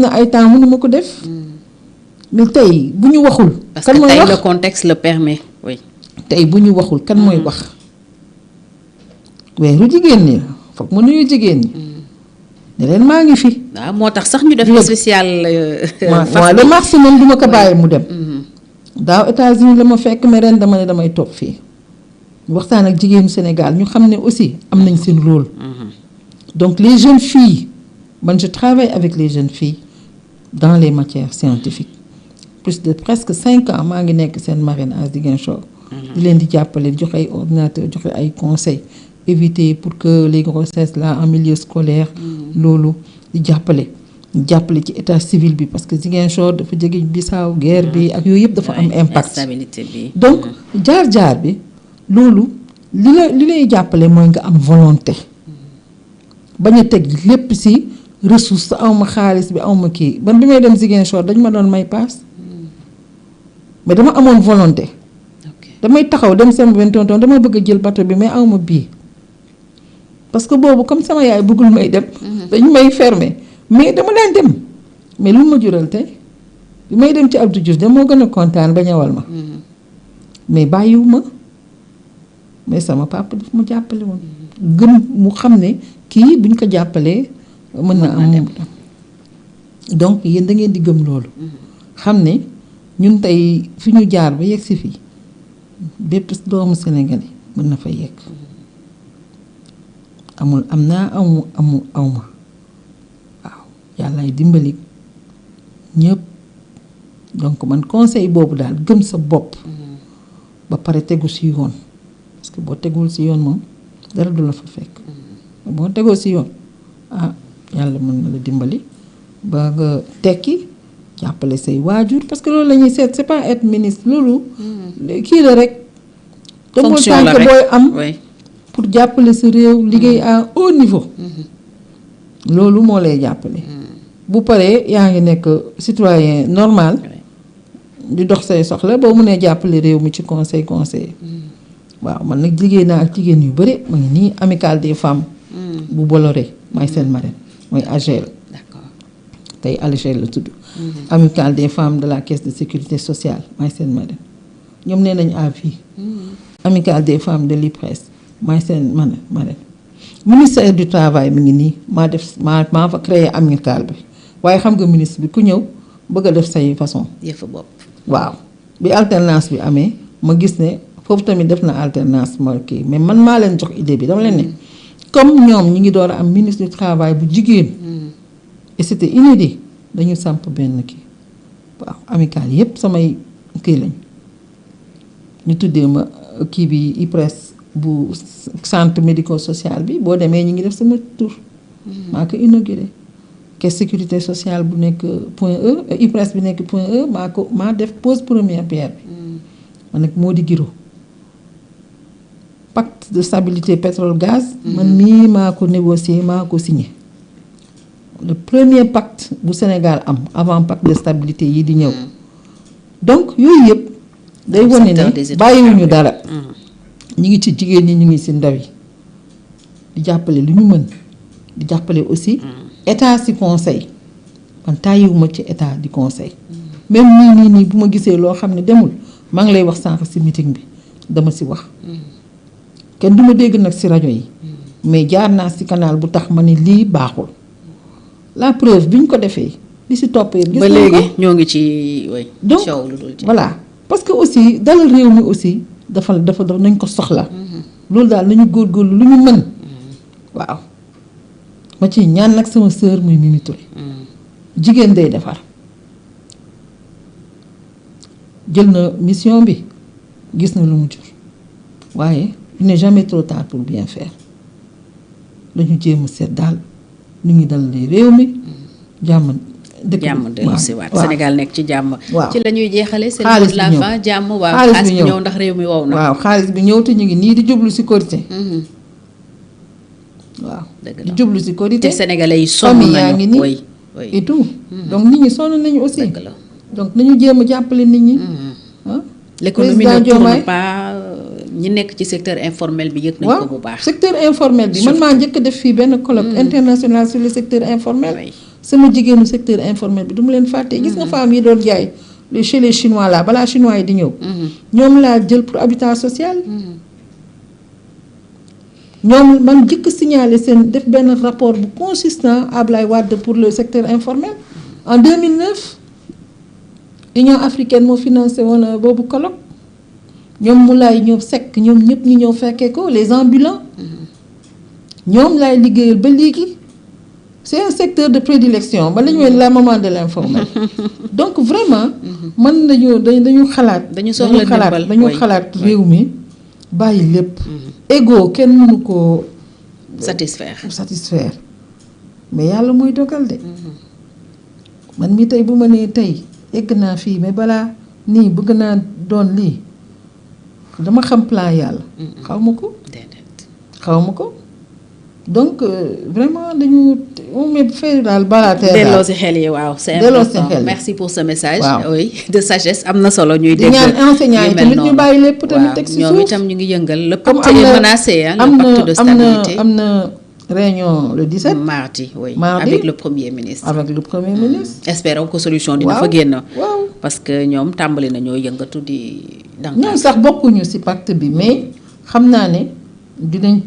na ay temps mënuma ko def. mais tey bu ñu waxul. parce kan que mooy tey wax le contexte le permet oui. tey bu ñu waxul kan mooy wax. weeru jigéen ñi foog ma nuyu jigéen ñi. ne leen maa ngi fi. waaw moo tax sax ñu def spécial. mois de mars moom du ma ko bàyyi mu dem. daaw États-Unis la ma fekk mais ren dama ne damay toog fii. waxtaan ak jigéenu Sénégal ñu xam ne aussi am nañ seen rôle. donc les jeunes filles man je travaille avec les jeunes filles dans les matières scientifiques plus de presque 5 ans maa ngi nekk seen marraine à Ziguinchor. di leen di jàppale joxe ay ordinateur joxe ay conseils éviter pour que les grossesses là en milieu scolaire. loolu di jàppale ci état civil bi parce que Ziguinchor dafa jege Bissau guerre bi ak yooyu yëpp dafa am impact. instabilité bi. donc jaar-jaar bi loolu li lay jàppale mooy nga am volonté. bañ a teg lépp ci ressource awma xaalis bi awma kii ban bi may dem Ziguinchor dañ ma doon may paas. mais dama amoon volonté. damay taxaw dem sama benn tonton dama bëgg a jël bateau bi mais awma bii. parce que boobu comme sama yaay bëggul may dem. dañu may fermer mais dama daan dem. mais lu ma jural tey bi may dem ci Abdou Diouf moo gën a kontaan ba ñëwal ma. mais bàyyiwu ma mais sama papa daf mu jàppale woon. gën mu xam ne kii buñ ko jàppalee. mën na am donc yéen da ngeen di gëm loolu. xam ne ñun tey fi ñu jaar ba yegg si fii bépp doomu Sénégalais mën na fa yegg. amul am naa awma waaw yàllaay dimbali ñëpp donc man conseil boobu daal gëm sa bopp. ba pare tegu ci yoon parce que boo tegul ci yoon moom dara du la fa fekk. boo tegoo ci yoon yàlla mën na la dimbali ba nga tekki jàppale say waajur parce que loolu la ñuy seet c'est pas être ministre loolu. kii la rek. fonction la rek booy am. pour jàppale sa réew liggéey à haut niveau. loolu moo lay jàppale. bu paree yaa ngi nekk citoyen normal. di dox say soxla boo mënee jàppale réew mi ci conseil. waaw man nag liggéey naa ak jigéen yu bëri ma ngi nii amicale des femmes. bu Bolloré mooy seen marraine mooy AGEL. d'accord tey AGEL la tudd. amicale des femmes de la caisse de sécurité sociale mooy seen marraine ñoom nee nañu à vie. amicale des femmes de l'IPRES mooy seen marraine. ministère du travail mi ngi nii maa fa créé amicale bi waaye xam nga ministre bi ku ñëw bëgg a def say façon. yëfu bopp. waaw bi alternance bi amee ma gis ne foofu tamit def na alternance ma kii mais man maa leen jox idée bi dama leen ne comme ñoom ñi ngi door a am ministre du travail bu jigéen. et c'était inédit dañu samp benn kii waaw amicale yépp samay kii lañ ñu tuddee ma kii bi IPRES bu centre médico-social bi boo demee ñi ngi def sama tur. maa ko inauguré caisse sécurité sociale bu nekk Point E IPRES bi nekk Point E maa def pose première pierre bi. ma nekk moo di giro pacte de stabilité pétrole gaz. man mii maa ko négocié maa ko signé. le premier pacte bu Sénégal am avant pacte de stabilité yi di ñëw. donc yooyu yëpp. day wane ne bàyyiwuñu dara. ñu ngi ci jigéen ñi ñu ngi ci ndaw yi di jàppale lu ñu mën di jàppale aussi état ci conseil man tàyyiwuma ci état di conseil. même nii bu ma gisee loo xam ne demul maa ngi lay wax sànq ci meeting bi dama ci wax. kenn du ma dégg nag ci rajo yi. mais jaar naa ci canal bu tax ma ne lii baaxul. la preuve bi ñu ko defee li ci toppee. gis ba nañ ko léegi ñoo ngi ci donc coow lu dul ci. voilà parce que aussi dalal réew mi aussi dafa nañ ko soxla. loolu daal nañu góorgóorlu lu ñu mën. waaw ma ci ñaan nag sama sœur muy Mimi Touré. jigéen day defar. jël na mission bi gis na lu mu jur waaye il n'est jamais trop tard pour bien faire dañu jéem a seet daal nu ñuy dalalee réew mi jàmm. dëkk jàmm dellu si waat Sénégal nekk ci jàmm. waaw ci la ñuy jeexale c'est xaalis le mot de la bi ñëw. fin jàmm waaw xaalis bi xaalis bi ñëw. ñëw ndax réew mi wow na. waaw xaalis bi ñëw te ñu ngi nii di jublu ci korité. waaw dëgg di la jublu ci korité. te sénégalais yi sonn famille yaa ngi nañu. nii oui et tout. donc nit ñi sonn nañu aussi. dëgg la. donc nañu jéem a jàppale nit ñi. ah l'économie Président ne tourne Diomaye. pas ñi nekk ci secteur informel bi yëg nañ ko bu baax. secteur informel bi man maa njëkk a def fii benn colloque international sur le secteur informel. Oui. sama jigéenu secteur informel bi du mu leen fàtte. gis nga femmes yi doon jaay chez les chinois là balaa chinois yi di ñëw. ñoom laa jël pour habitat social. ñoom man jëkk signalé seen def benn rapport bu consistant Ablaye Wade pour le secteur informel en 2009 Union africaine moo financé woon boobu colloque ñoom mu laay ñëw sekk ñoom ñëpp ñu ñëw fekkee ko les ambulants ñoom laay liggéeyal ba léegi c'est un secteur de prédilection ba la ñu la maman de l'informel donc vraiment man dañu xalaat dañu xalaat réew mi bàyyi lépp ego kenn mënu koo satisfaire mais yàlla mooy dogal de man mi tey bu ma nee tey egg naa fii mais balaa nii bëgg naa doon lii dama xam plan yàlla xaw ma ko donc vraiment dañu fay daal balaa tey delloo si xel yi waaw c'est important merci pour ce message oui de sagesse am na solo ñuy dégg ñaan enseignants yi tamit ñu bàyyi lépp tamit teg si suuf ñoom itam ñu ngi yëngal le pacte est menacé le pacte de stabilité am na réunion le 17 mardi avec le premier ministre espérons que solution dina fa génn parce que ñoom tàmbali nañoo yëngatu di ñoom sax bokkuñu ci pacte bi mais xam naa ne dinañ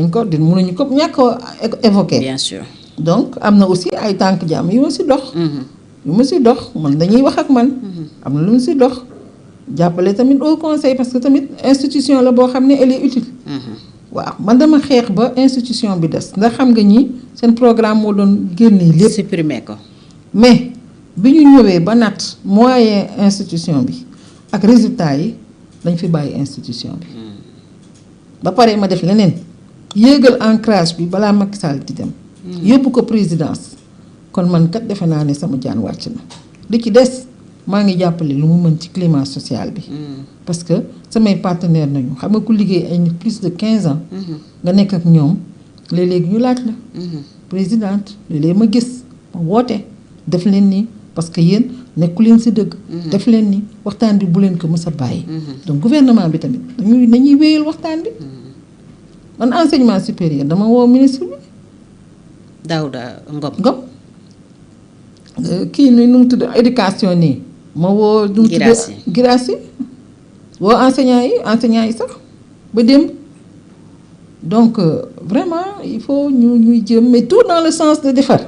ko mënuñu ko ñàkk a évoquer bien sûr donc am na aussi ay tànk jàmm yu ma ci dox man dañuy wax ak man am na lu mu ci dox jàppale tamit au conseil parce que tamit institution la boo xam ne elle est utile waaw man dama xeex ba institution bi des ndax xam nga ñi seen programme moo doon génnee lépp supprimer ko mais bi ñu ñëwee ba natt moyen institution bi ak résultat yi dañ fi bàyyi institution bi ba pare ma def leneen yéegal ancrage bi balaa Macky Sall di dem yóbbu ko présidence kon man kat defe naa ne sama jaan wàcc na li ci des maa ngi jàppale lu mu mën ci climat social bi parce que samay partenaire nañu xam nga ku liggéey ay nit plus de 15 ans nga nekk ak ñoom léeg-léeg ñu laaj la présidente léeg-léeg ma gis ma woote def leen nii parce que yéen nekku leen ci dëgg def leen nii waxtaan bi bu leen ko mës a bàyyi donc gouvernement bi tamit nañuy wéyal waxtaan bi man enseignement supérieur dama woo ministre bi Daouda Ngom kii nu mu tudd éducation nii ma woo nu mu tudd Girassi woo enseignants yi sax ba dem donc vraiment il faut ñuy jëm mais tout dans le sens de defar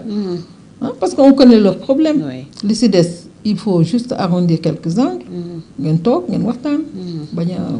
parce qu'on connaît leur problème li ci des il faut juste arrondir quelques angles ngeen toog ngeen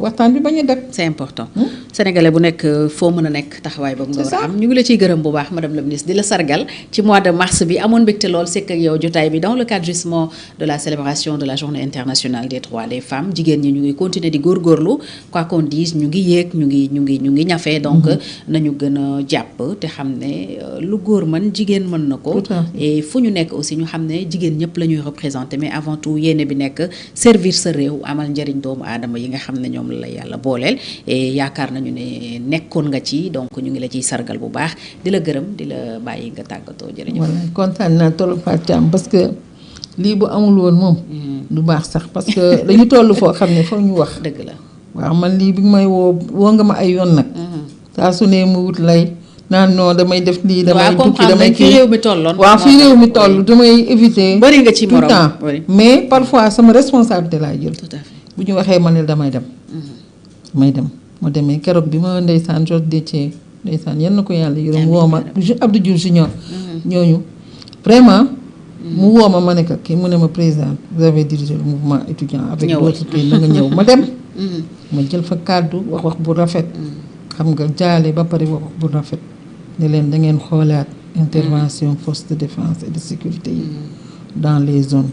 waxtaan bi bañ a dak c'est important sénégalais bu nekk foo mën a nekk taxawaay boobu nga war a am ñu ngi la ciy gërëm bu baax madame la ministre di la sargal ci mois de mars bi amoon mbégte lool sekk ak yow jotaay bi dans le cadre justement de la célébration de la journée internationale des droits des femmes jigéen ñi ñu ngi continuer di góorgóorlu quoi qu'on dise ñu ngi yéeg ñu ngi ñafe donc nañu gën a jàpp te xam ne lu góor mën jigéen mën na ko et fu ñu nekk aussi ñu xam ne jigéen ñëpp la ñuy représenter mais avant tout yéene bi nekk servir sa réew amal njëriñ doomu aadama yi nga xam ne ñoom la yàlla booleel et yaakaar nañu ne nekkoon nga ci donc ñu ngi la ciy sargal bu baax di la gërëm di la bàyyi nga tàggatoo jërëjëf. voilà kontaan naa trop Fatou Thiam parce que lii bu amul woon moom. du baax sax parce que dañu toll foo xam ne foog ñu wax. dëgg la waaw man lii bi may woo nga ma ay yoon nag. saa su ne mu wut lay. naan non damay def lii damay tukki damay kii réew mi tolloon waaw fii réew mi toll damay éviter bari nga ci tout le temps mais parfois sama responsabilité laay jël tout à fait bu ñu waxee ma ne damay dem ma demee keroog bi ma ndeysaan Georges Déthié ndeysaan yan na ko yàlla yërëm woo ma Abdou Diouf Junior ñooñu vraiment mu woo ma ne ko kii mu ne ma président vous avez dirigé le mouvement étudiant avec d'autres pays na nga ñëw ma dem ma jël fa kàddu wax bu rafet xam nga jaale ba pare wax bu rafet ne leen da ngeen xoolaat intervention force de défense et de sécurité yi dans les zones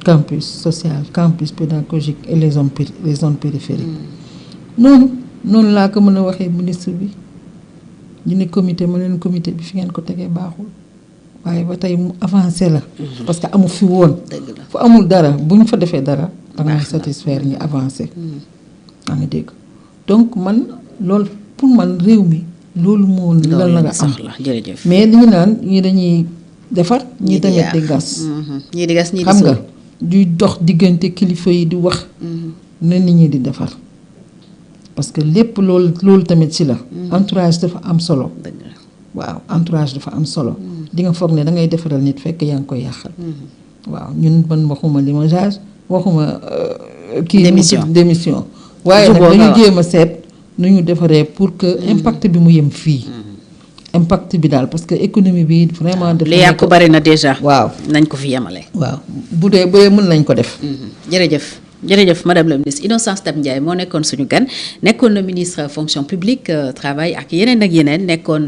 campus social campus pédagogique et les zones périphériques noonu laa ko mën a waxee ministre bi ñu ne comité ma leen comité bi fi ngeen ko tegee baaxul waaye ba tey mu avancé la parce que amu fi woon fu amul dara bu ñu fa defee dara danga satisfaire ñu avancé daa ngi dégg donc man loolu pour man réew mi loolu moo lan la nga am jërëjëf mais li ñu naan ñi dañuy defar ñi tamit di gas ñii di gas ñii di xam nga di dox diggante kilifa yi di wax ne nit ñi di defar parce que lépp loolu tamit ci la entourage dafa am solo waaw entourage dafa am solo di nga foog ne da ngay defaral nit fekk yaa ngi koy yàqal. waaw ñun man waxuma limogeage waxuma kii démission waaye nag dañu jéem a seet nu ñu defaree pour que impact bi mu yem fii. impact bi daal parce que économie bi vraiment. li yàqu bari na déjà. waaw nañ ko fi yemale. waaw bu dee mën nañ ko def. jërëjëf madame la ministre Innocence Ntap Ndiaye moo nekkoon suñu gan nekkoon na ministre fonction publique travail ak yeneen nekkoon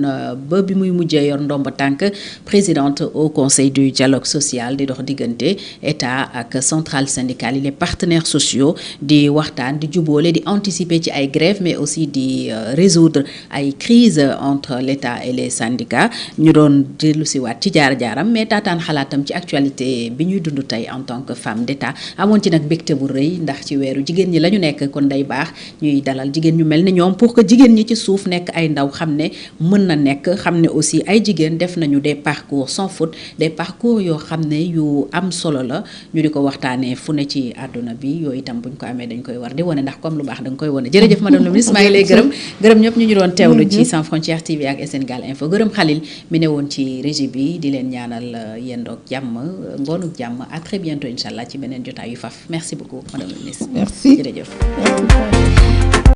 ba bi muy mujjee yor ndomba tànk présidente au conseil du dialogue social di dox diggante état ak centrale syndicale yi les partenaires sociaux di waxtaan di jubóole di anticiper ci ay grèves mais aussi di résoudre ay crises entre l'état et les syndicats ñu doon dellu si waat ci jaar-jaaram mais taataan xalaatam ci actualité bi ñuy dund tey en tant que femme d'état amoon ci nag mbégte bu rëy ndax ci weeru jigéen ñi la ñu nekk kon day baax ñuy dalal jigéen ñu mel ni ñoom pour que jigéen ñi ci suuf nekk ay ndaw xam ne mën na nekk xam ne aussi ay jigéen def nañu des parcours sans faute des parcours yoo xam ne yu am solo la ñu di ko waxtaanee fu ne ci àdduna bi yooyu itam buñ ko amee dañ koy war di wane ndax comme lu baax da nga koy wane jërëjëf madame la ministre maa ngi lay gërëm ñëpp ñu doon teewlu ci Sans Frontières TV ak Sénégal Info gërëm Khalil mi ne woon ci régie bi di leen ñaanal yendoog jàmm ngoonuk jàmm à très bientôt incha allah ci beneen jotaay yu faf merci beaucoup madame la ministre. Merci. Jërëjëf.